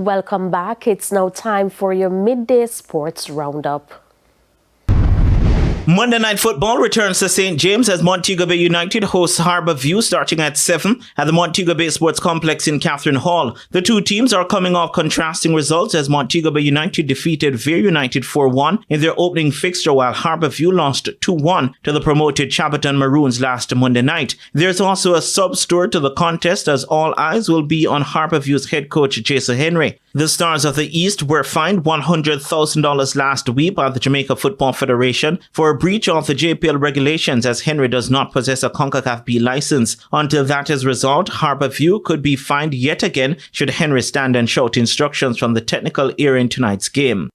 Welcome back. It's now time for your midday sports roundup. Monday Night Football returns to St. James as Montego Bay United hosts Harbour starting at 7 at the Montego Bay Sports Complex in Catherine Hall. The two teams are coming off contrasting results as Montego Bay United defeated Veer United 4-1 in their opening fixture, while Harbour lost 2-1 to the promoted Chabaton Maroons last Monday night. There's also a sub-story to the contest as all eyes will be on Harbour head coach Jason Henry. The Stars of the East were fined $100,000 last week by the Jamaica Football Federation for a breach of the JPL regulations, as Henry does not possess a CONCACAF B license. Until that is resolved, Harbour could be fined yet again should Henry stand and shout instructions from the technical area in tonight's game.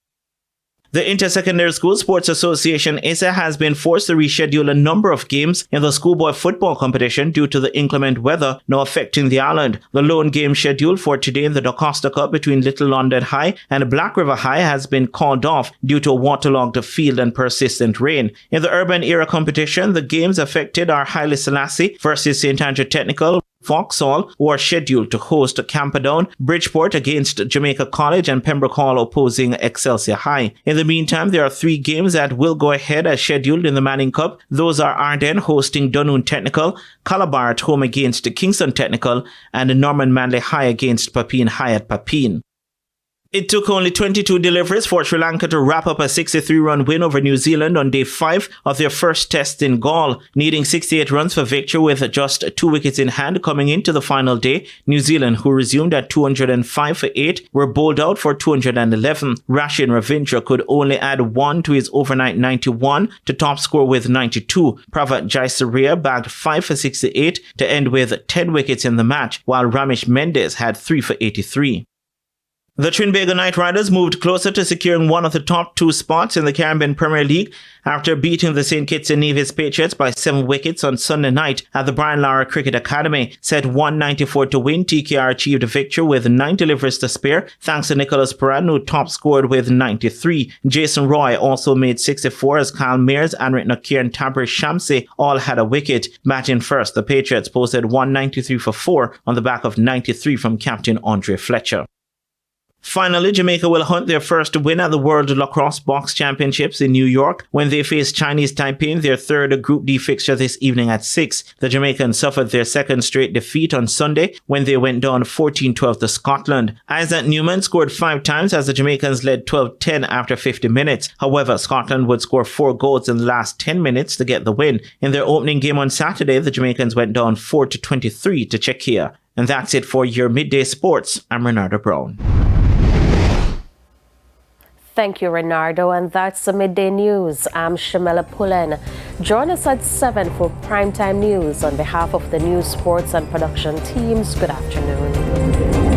The Intersecondary School Sports Association ISA has been forced to reschedule a number of games in the schoolboy football competition due to the inclement weather now affecting the island. The lone game scheduled for today in the DaCosta Cup between Little London High and Black River High has been called off due to a waterlogged field and persistent rain. In the urban era competition, the games affected are Haile Selassie versus St. Andrew Technical, Vauxhall, who are scheduled to host Camperdown, Bridgeport against Jamaica College, and Pembroke Hall opposing Excelsior High. In the meantime, there are 3 games that will go ahead as scheduled in the Manning Cup. Those are Arden hosting Dunoon Technical, Calabar at home against Kingston Technical, and Norman Manley High against Papine High at Papine. It took only 22 deliveries for Sri Lanka to wrap up a 63-run win over New Zealand on day 5 of their first test in Galle, needing 68 runs for victory with just 2 wickets in hand coming into the final day. New Zealand, who resumed at 205 for 8, were bowled out for 211. Rashid Ravindra could only add 1 to his overnight 91 to top score with 92. Pravat Jayasuriya bagged 5 for 68 to end with 10 wickets in the match, while Ramesh Mendez had 3 for 83. The Trinbago Knight Riders moved closer to securing one of the top 2 spots in the Caribbean Premier League after beating the St. Kitts and Nevis Patriots by 7 wickets on Sunday night at the Brian Lara Cricket Academy. Set 194 to win, TKR achieved a victory with 9 deliveries to spare, thanks to Nicholas Paran, who top scored with 93. Jason Roy also made 64 as Kyle Mears, Anrit Nakir and Tabriz Shamsi all had a wicket. Batting first, the Patriots posted 193 for 4 on the back of 93 from captain Andre Fletcher. Finally, Jamaica will hunt their first win at the World Lacrosse Box Championships in New York when they face Chinese Taipei in their third Group D fixture this evening at 6. The Jamaicans suffered their second straight defeat on Sunday when they went down 14-12 to Scotland. Isaac Newman scored 5 times as the Jamaicans led 12-10 after 50 minutes. However, Scotland would score 4 goals in the last 10 minutes to get the win. In their opening game on Saturday, the Jamaicans went down 4-23 to Czechia. And that's it for your Midday Sports. I'm Renardo Brown. Thank you, Renardo, and that's the Midday News. I'm Shamela Pullen. Join us at 7 for Primetime News. On behalf of the news, sports, and production teams, good afternoon.